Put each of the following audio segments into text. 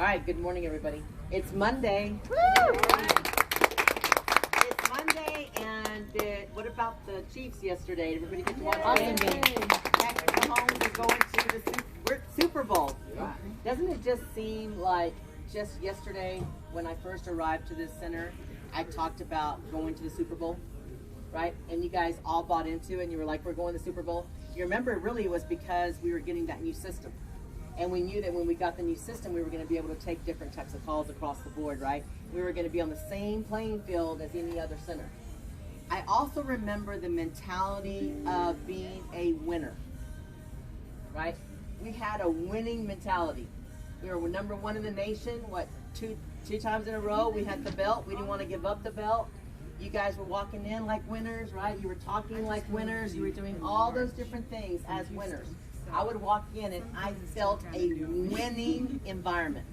All right, good morning, everybody. It's Monday. Woo! It's Monday, and what about the Chiefs yesterday? Did everybody get to watch the game? Patrick Mahomes is going to the Super Bowl. Yeah. Doesn't it just seem like just yesterday when I first arrived to this center, I talked about going to the Super Bowl, right? And you guys all bought into it, and you were like, we're going to the Super Bowl. You remember, really, it was because we were getting that new system. And we knew that when we got the new system, we were going to be able to take different types of calls across the board, right? We were going to be on the same playing field as any other center. I also remember the mentality of being a winner, right? We had a winning mentality. We were number one in the nation, two times in a row. We had the belt. We didn't want to give up the belt. You guys were walking in like winners, right? You were talking like winners. You were doing all those different things as winners. I would walk in and I felt a winning environment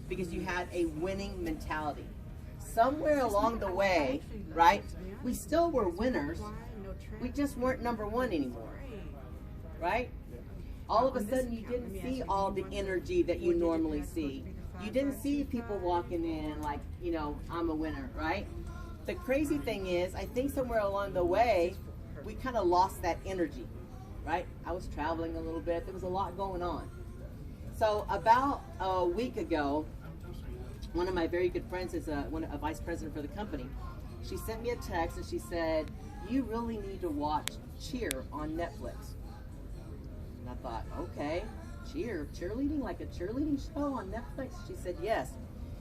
because you had a winning mentality. Somewhere along the way, right, we still were winners. We just weren't number one anymore, right? All of a sudden, you didn't see all the energy that you normally see. You didn't see people walking in like, you know, I'm a winner, right? The crazy thing is, I think somewhere along the way, we kind of lost that energy. Right? I was traveling a little bit. There was a lot going on. So about a week ago, one of my very good friends is a vice president for the company. She sent me a text and she said, you really need to watch Cheer on Netflix. And I thought, okay, cheerleading, like a cheerleading show on Netflix? She said, yes.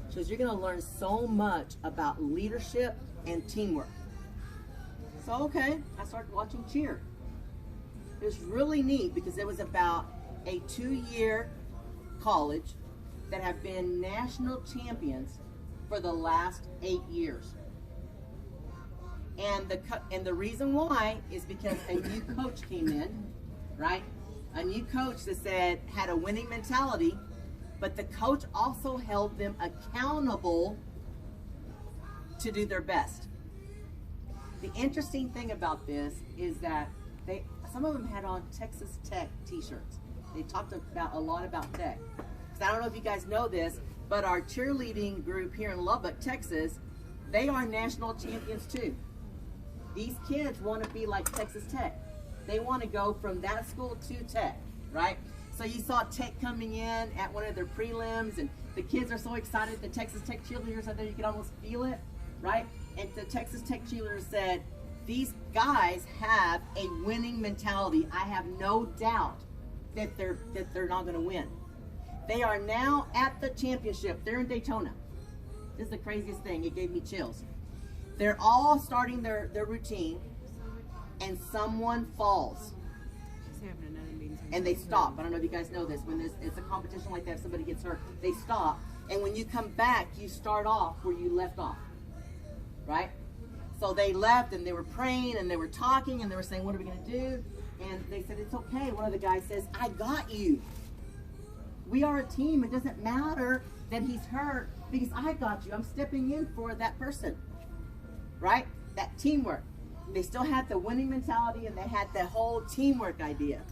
She goes, you're going to learn so much about leadership and teamwork. So, okay, I started watching Cheer. It was really neat because it was about a 2-year college that have been national champions for the last 8 years. And the reason why is because a new coach came in, right? A new coach that had a winning mentality, but the coach also held them accountable to do their best. The interesting thing about this is that some of them had on Texas Tech t-shirts. They talked a lot about tech. Because I don't know if you guys know this, but our cheerleading group here in Lubbock, Texas, they are national champions too. These kids want to be like Texas Tech. They want to go from that school to Tech, right? So you saw Tech coming in at one of their prelims, and the kids are so excited. The Texas Tech cheerleaders out there, you can almost feel it, right? And the Texas Tech cheerleaders said, these guys have a winning mentality. I have no doubt that they're not going to win. They are now at the championship. They're in Daytona. This is the craziest thing. It gave me chills. They're all starting their routine, and someone falls. And they stop. I don't know if you guys know this. When it's a competition like that, if somebody gets hurt, they stop. And when you come back, you start off where you left off. Right? So they left and they were praying and they were talking and they were saying, what are we going to do? And they said, it's okay. One of the guys says, I got you. We are a team. It doesn't matter that he's hurt because I got you. I'm stepping in for that person. Right? That teamwork. They still had the winning mentality and they had the whole teamwork idea.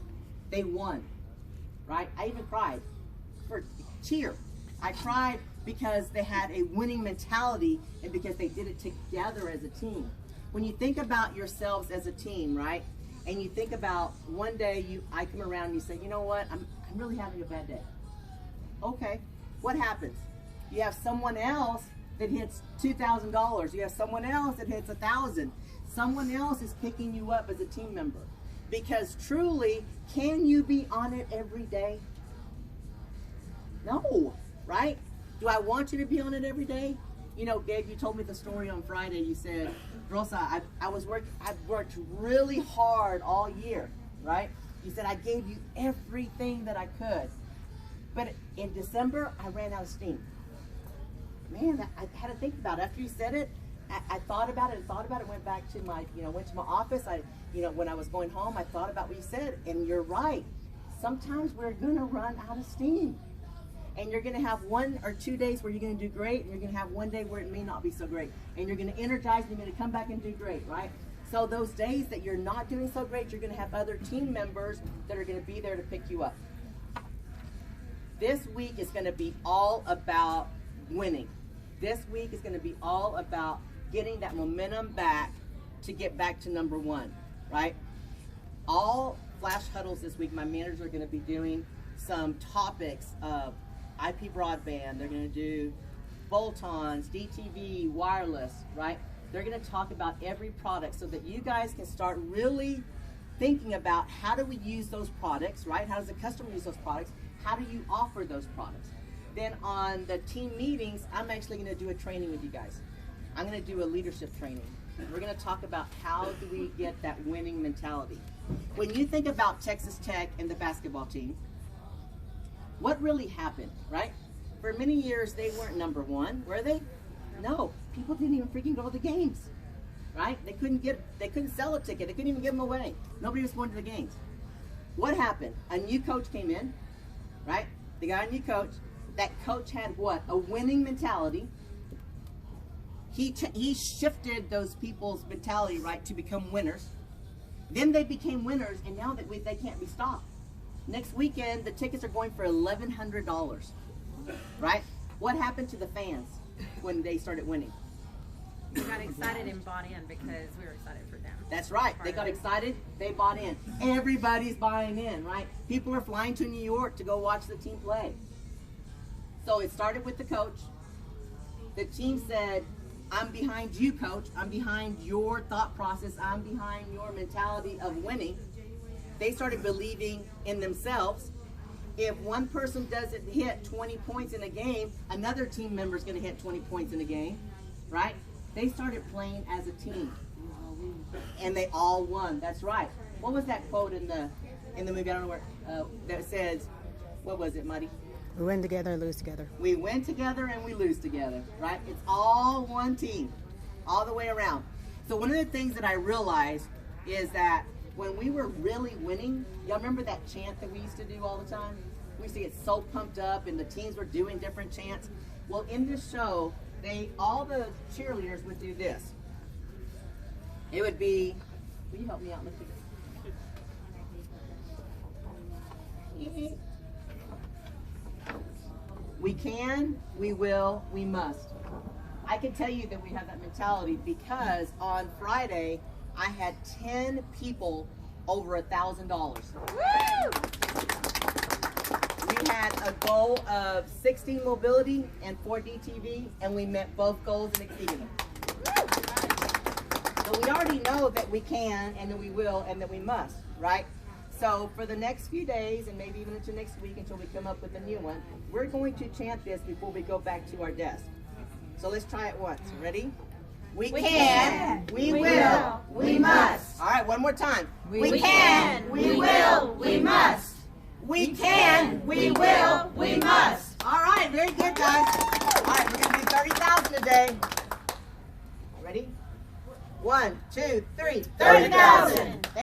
They won. Right? I even cried for Cheer. I cried because they had a winning mentality and because they did it together as a team. When you think about yourselves as a team, right? And you think about one day I come around and you say, you know what? I'm really having a bad day. Okay. What happens? You have someone else that hits $2,000. You have someone else that hits $1,000. Someone else is picking you up as a team member. Because truly, can you be on it every day? No, right? Do I want you to be on it every day? You know, Gabe, you told me the story on Friday. You said, Rosa, I've worked really hard all year, right? You said, I gave you everything that I could. But in December, I ran out of steam. Man, I had to think about it. After you said it, I thought about it and thought about it, went back to my, went to my office. When I was going home, I thought about what you said, and you're right. Sometimes we're gonna run out of steam. And you're going to have 1 or 2 days where you're going to do great, and you're going to have one day where it may not be so great. And you're going to energize, and you're going to come back and do great, right? So those days that you're not doing so great, you're going to have other team members that are going to be there to pick you up. This week is going to be all about winning. This week is going to be all about getting that momentum back to get back to number one, right? All flash huddles this week, my managers are going to be doing some topics of IP broadband. They're going to do bolt-ons, DTV, wireless, right? They're going to talk about every product so that you guys can start really thinking about how do we use those products, right? How does the customer use those products? How do you offer those products? Then on the team meetings, I'm actually going to do a training with you guys. I'm going to do a leadership training. We're going to talk about how do we get that winning mentality. When you think about Texas Tech and the basketball team, what really happened, right? For many years, they weren't number one, were they? No, people didn't even freaking go to the games, right? They couldn't sell a ticket. They couldn't even give them away. Nobody was going to the games. What happened? A new coach came in, right? They got a new coach. That coach had what? A winning mentality. He shifted those people's mentality, right, to become winners. Then they became winners, and now that they can't be stopped. Next weekend, the tickets are going for $1,100, right? What happened to the fans when they started winning? We got excited and bought in because we were excited for them. That's right. They got excited. They bought in. Everybody's buying in, right? People are flying to New York to go watch the team play. So it started with the coach. The team said, I'm behind you, coach. I'm behind your thought process. I'm behind your mentality of winning. They started believing in themselves. If one person doesn't hit 20 points in a game, another team member is going to hit 20 points in a game, right? They started playing as a team, and they all won. That's right. What was that quote in the movie? I don't know where that says. What was it, Muddy? We win together and lose together. We win together and we lose together, right? It's all one team, all the way around. So one of the things that I realized is that when we were really winning, y'all remember that chant that we used to do all the time? We used to get so pumped up and the teams were doing different chants. Well, in this show, all the cheerleaders would do this. It would be, will you help me out? We can, we will, we must. I can tell you that we have that mentality because on Friday, I had 10 people over $1,000. We had a goal of 16 mobility and 4 DTV, and we met both goals and exceeded them. So we already know that we can, and that we will, and that we must, right? So for the next few days, and maybe even into next week until we come up with a new one, we're going to chant this before we go back to our desk. So let's try it once. Ready? We can, we will, we must. All right, one more time. We can, we will, we must. We can, we will, we must. All right, very good, guys. All right, we're going to do 30,000 a day. Ready? 1, 2, 3, 30,000.